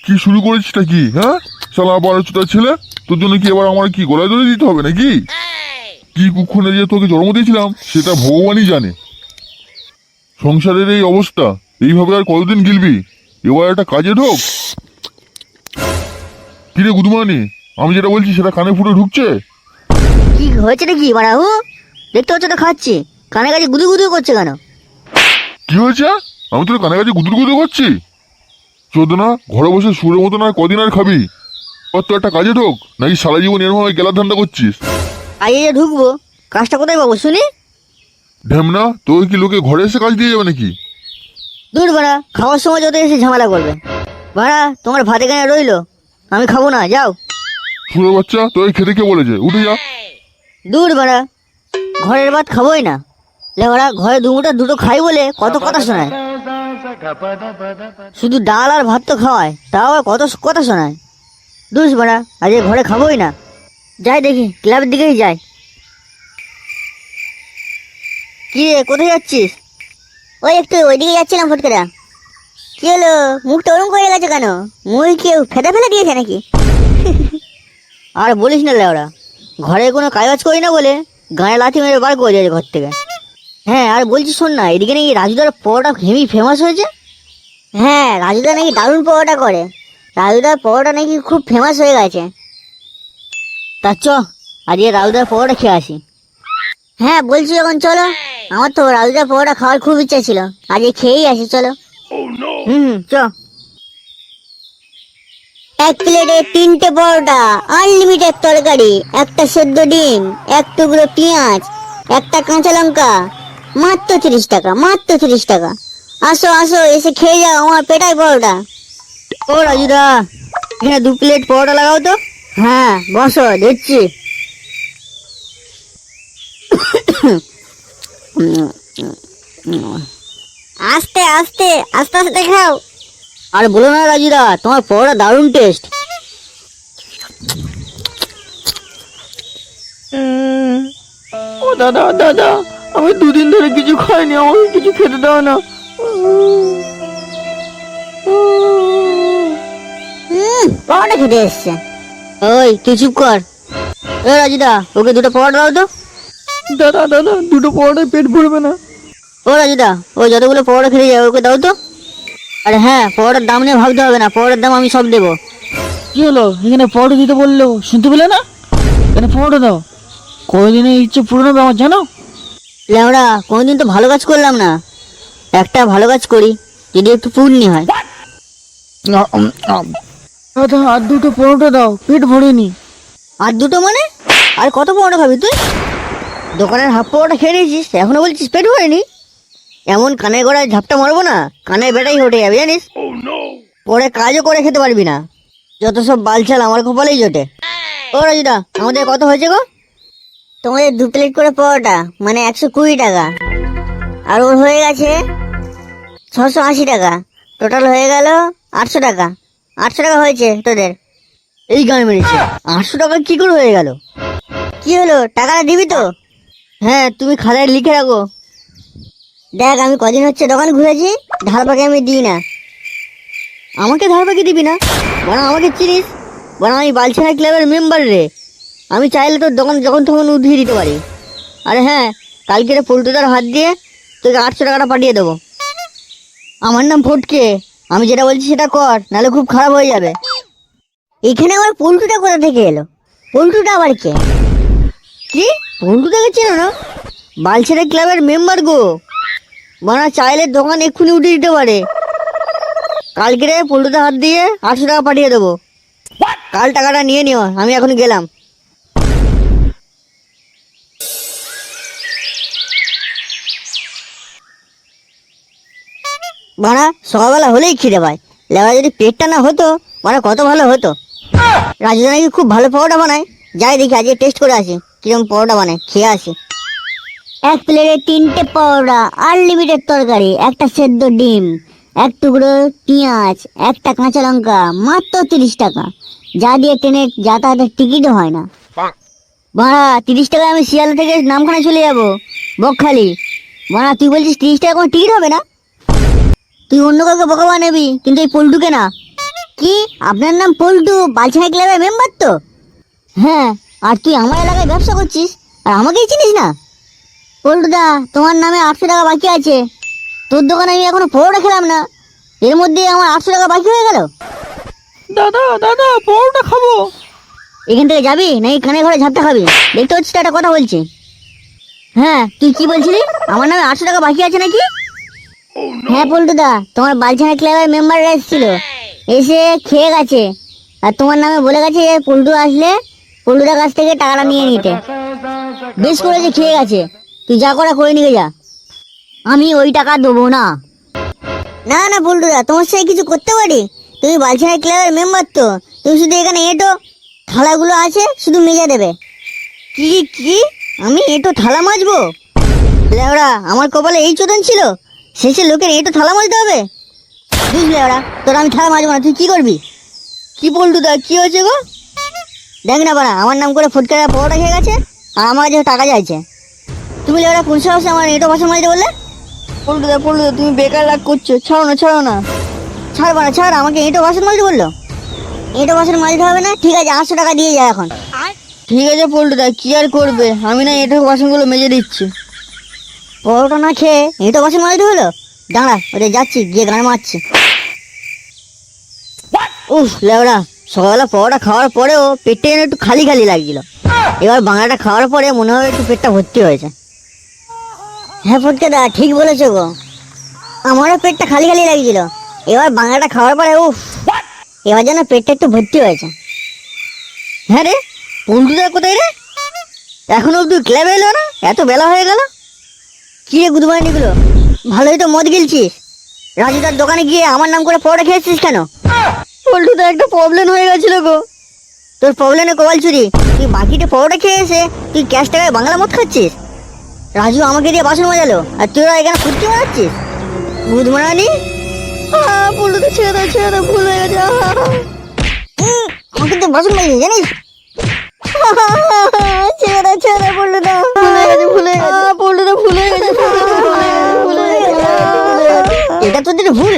কি শুরু করেছিস কি? হ্যাঁ শালা বারোচোদার ছেলে, তোর জন্য কি এবার আমার কি গলায় ধরে দিতে হবে নাকি? কি কুক্ষণে যে তোকে জন্ম দিয়েছিলাম সেটা ভগবানই জানে। সংসারের এই অবস্থা, এইভাবে আর কতদিন গিলবি? এবার একটা কাজে ঢোক। কিরে গুদমানি, আমি যেটা বলছি সেটা কানে ফুটে ঢুকছে? কি হয়েছে নাকি বাড়াহু? দেখতে হচ্ছে তো খাচ্ছি, কানে কাছে গুদু গুদু করছে কেন? কি হয়েছে? আমি তোর কানে কাছে গুদুর গুদু করছি? চোদনা, ঘরে বসে সুরের মতন আর কদিন আর খাবি? আর তো একটা কাজে ঢোক, নাকি সারা জীবন এরভাবে গেলার ধান্দা করছিস? আইয়ে যে ঢুকবো, কাজটা কোথায় পাবো শুনি? ঢ্যামনা, তোকে কি লোকে ঘরে এসে কাজ দিয়ে যাবে নাকি? দূর বাড়া, খাওয়ার সময় যত এসে ঝামেলা করবে। বাড়া, তোমার ভাত এখানে রইলো, আমি খাবো না, যাও। সুরের বাচ্চা, তোকে খেতে কে বলেছে? উঠে যা। দূর বাড়া, ঘরের ভাত খাবোই না। লেবাড়া, ঘরে দুটো খাই বলে কত কথা শোনায়। শুধু ডাল আর ভাত তো খাওয়ায়, তাও আর কত কথা শোনায়। দূর বাড়া, আজ ঘরে খাবোই না। যাই দেখি, ক্লাবের দিকেই যাই। কি রে, কোথায় যাচ্ছিস? ওই একটু ওইদিকে যাচ্ছিলাম ফটকেরা। কি হলো, মুখটা ওরম করে গেছে কেন? মুখ কেউ ফেলে ফেলে দিয়েছে নাকি? আর বলিস না লেওরা, ঘরে কোনো কাজ করি না বলে গায়ে লাথি মেরে বার করে দিয়েছে ঘর থেকে। হ্যাঁ, আর বলছি শোন না, এদিকে নাকি রাজুদার পরোটা হেভি ফেমাস হয়েছে। হ্যাঁ, রাজুদা নাকি দারুণ পরোটা করে। রাজুদার পরোটা নাকি খুব ফেমাস হয়ে গেছে। তা চ, আজকে রাজুদার পরোটা খেয়ে আসি। হ্যাঁ বলছি যখন চলো, আমার তো রাজুদার পরোটা খাওয়ার খুব ইচ্ছা ছিল, আজকে খেয়েই আসি চলো। চ। এক প্লেটে 3টে পরোটা, আনলিমিটেড তরকারি, একটা সেদ্ধ ডিম, এক টুকরো পেঁয়াজ, একটা কাঁচা লঙ্কা, মাত্র 30 টাকা, মাত্র 30 টাকা। আসো আসো, এসে খেয়ে যাও আমার পেটাই পরোটা। ও রাজুদা, এখানে 2 প্লেট পরোটা লাগাও তো। হ্যাঁ বসো, দিচ্ছি। আস্তে আস্তে আস্তে আস্তে খাও। আর বলো না রাজুদা, তোমার পরোটা দারুণ টেস্ট। ও দাদা দাদা, আমি 2 দিন ধরে কিছু খাইনি, আমাকে কিছু খেতে দাও না। পরোটা খেতে এসছে। ওই তুই চুপ কর। এ রাজুদা, ওকে 2টো পরোটা দাও তো। দাদা দাদা, 2টো পরোটায় পেট ভরবে না। ও রাজুদা, ওই যতগুলো পরোটা খেতে যায় ওকে দাও তো। আরে হ্যাঁ, পরোটার দাম নিয়ে ভাবতে হবে না, পরোটার দাম আমি সব দেবো। কি হলো, এখানে পরোটা দিতে বললো শুনতে পেলে না? এখানে পরোটা দাও, কয়দিনের ইচ্ছে পূরণ হবে আমার জানো? লেওড়া, কোনোদিন তো ভালো কাজ করলাম না, একটা ভালো কাজ করি, যদি একটু পুণ্যি হয়। দাদা আর 2টো পরোটা দাও, পেট ভরেনি। আর 2টো মানে? আর কত পরোটা খাবি তুই? দোকানের হাফ পরোটা খেয়ে নিয়েছিস, এখনো বলছিস পেট ভরেনি? এমন কানে গোড়ায় ঝাপটা মারবো না, কানে বেটাই হটে যাবে জানিস। পরে কাজও করে খেতে পারবি না, যত সব বালছাল আমার কপালেই জোটে। ও রাজুদা, আমাদের কত হয়েছে গো? তোমাদের 2 প্লেট করে পরোটা, মানে 120 টাকা। আর ওর হয়ে গেছে 680 টাকা। টোটাল হয়ে গেল 800 টাকা। 800 টাকা হয়েছে তোদের। এই গান মেরেছে, 800 টাকা কি করে হয়ে গেল? কি হলো, টাকাটা দিবি তো? হ্যাঁ, তুমি খাতায় লিখে রাখো। দেখ, আমি কদিন হচ্ছে দোকান ঘুরেছি, ধার বাকি আমি দিই না। আমাকে ধার বাকি দিবি না? বড় আমাকে চিনিস? বড় আমি বালছেনা ক্লাবের মেম্বার রে, আমি চাইলে তোর দোকান যখন তখন উঠিয়ে দিতে পারি। আরে হ্যাঁ, কালকে পল্টুদার হাত দিয়ে তোকে 800 টাকাটা পাঠিয়ে দেবো। আমার নাম ফটকে, আমি যেটা বলছি সেটা কর, নাহলে খুব খারাপ হয়ে যাবে। এখানে আবার পল্টুটা কোথা থেকে এলো? পল্টুটা আবার কে? কি, পল্টুটাকে চেনো না? বালছেনা ক্লাবের মেম্বার গো, বানা চাইলে দোকান এক্ষুনি উঠিয়ে দিতে পারে। কালকে পল্টুদার হাত দিয়ে 800 টাকা পাঠিয়ে দেবো। কাল টাকাটা নিয়ে নিও, আমি এখন গেলাম। বাড়া, সকালবেলা হলেই খিদে পায়। লেবা যদি পেটটা না হতো, বাড়া কত ভালো হতো। রাজুদা নাকি খুব ভালো পরোটা বানায়, যাই দেখি আজকে টেস্ট করে আসি কিরকম পরোটা বানায়, খেয়ে আসি। এক প্লেটে 3টে পরোটা, আনলিমিটেড তরকারি, একটা সেদ্ধ ডিম, এক টুকরো পেঁয়াজ, একটা কাঁচা লঙ্কা, মাত্র 30 টাকা। যা দিয়ে ট্রেনের যাতায়াতের টিকিটও হয় না। বাড়া, 30 টাকায় আমি শিয়ালদা থেকে নামখানা চলে যাবো, বকখালি। বাড়া, তুই বলছিস 30 টাকা কোনো টিকিট হবে না? তুই অন্য কাউকে বোকা বানাবি, কিন্তু এই পল্টুকে না। কি আপনার নাম পল্টু, বালছাই ক্লাবের মেম্বার তো? হ্যাঁ, আর তুই আমার এলাকায় ব্যবসা করছিস আর আমাকেই চিনিস না? পল্টুদা, তোমার নামে 800 টাকা বাকি আছে। তোর দোকানে আমি এখনো পরোটা খেলাম না, এর মধ্যে আমার 800 টাকা বাকি হয়ে গেল। দাদা দাদা পরোটা খাবো। এখান থেকে যাবি নাকি কানে ঘরে ঝাপটা খাবি? দেখতে হচ্ছে একটা কথা বলছি। হ্যাঁ, তুই কি বলছিলি? আমার নামে 800 টাকা বাকি আছে নাকি? হ্যাঁ পল্টুদা, তোমার বালছানা ক্লাবের মেম্বাররা এসেছিল, এসে খেয়ে গেছে, আর তোমার নামে বলে গেছে যে পল্টু আসলে পল্টুদার কাছ থেকে টাকাটা নিয়ে নিতে। বেশ করেছে, খেয়ে গেছে। তুই যা করে করে নিয়ে যা, আমি ওই টাকা দেবো না। না না পল্টুদা, তোমার সাথে কিছু করতে পারি? তুমি বালছানা ক্লাবের মেম্বার তো, তুমি শুধু এখানে এঁটো থালাগুলো আছে শুধু মেজে দেবে। কি কি আমি এঁটো থালা মাজবো? লেওড়া, আমার কপালে এই চোদন ছিল, শেষে লোকের এঁটো থালা মাজতে হবে? বুঝলে ওরা, তোর আমি থালা মাজবো না, তুই কি করবি? কি পল্টুদা, কি হয়েছে গো? দেখ না বাড়া, আমার নাম করে ফুটকারা পরোটা খেয়ে গেছে আর আমার কাছে টাকা চাইছে। তুমি লেওড়া কোন সাহসে আমার এঁটো বাসন মাজতে বললে? পল্টুদা পল্টুদা, তুমি বেকার রাগ করছো, ছাড়ো না ছাড়ো না। ছাড় বাড়া ছাড়, আমাকে এঁটো বাসন মাজতে বললো? এঁটো বাসন মাজতে হবে না, ঠিক আছে 800 টাকা দিয়ে যায় এখন। ঠিক আছে পল্টুদা, কি আর করবে, আমি না এঁটো বাসনগুলো মেজে দিচ্ছি। পরোটা না খেয়ে এঁটো বাসন মাজতে হলো? দাঁড়া, ওদের যাচ্ছি, গিয়ে গান মারছি। উফ লেওড়া, সকালবেলা পরোটা খাওয়ার পরেও পেটটা যেন একটু খালি খালি লাগছিল। এবার বাংলাটা খাওয়ার পরে মনে হয় একটু পেটটা ভর্তি হয়েছে। হ্যাঁ ফটকেদা, ঠিক বলেছো গো, আমারও পেটটা খালি খালি লাগছিল। এবার বাংলাটা খাওয়ার পরে উফ, এবার যেন পেটটা একটু ভর্তি হয়েছে। হ্যাঁ রে, পল্টুদা কোথায় রে? এখনো অব্দি ক্লাবে এলো না, এত বেলা হয়ে গেল। কি রে গুদমানিগুলো, ভালোই তো মদ গিলছিস, রাজুদার দোকানে গিয়ে আমার নাম করে পরোটা খেয়েছিস কেন? পল্টুদা, একটা প্রবলেম হয়ে গেছিল গো। তোর প্রবলেমে কপাল চুরি, তুই বাকিটা পরোটা খেয়ে এসে তুই ক্যাশ টাকায় বাংলা মদ খাচ্ছিস। রাজু আমাকে দিয়ে বাসন মাজালো আর তোরা এখানে ফুটকি মারাচ্ছিস। গুদমানি, পল্টুদা ছেড়ে দাও, ভুল হয়ে গেছে। আমাকে তো বাসন মাজিস জানিস? ছেড়ে পল্টুদা, ভুলে গেছে পল্টুদা, ভুলে গেছে। এটা তোদের ভুল।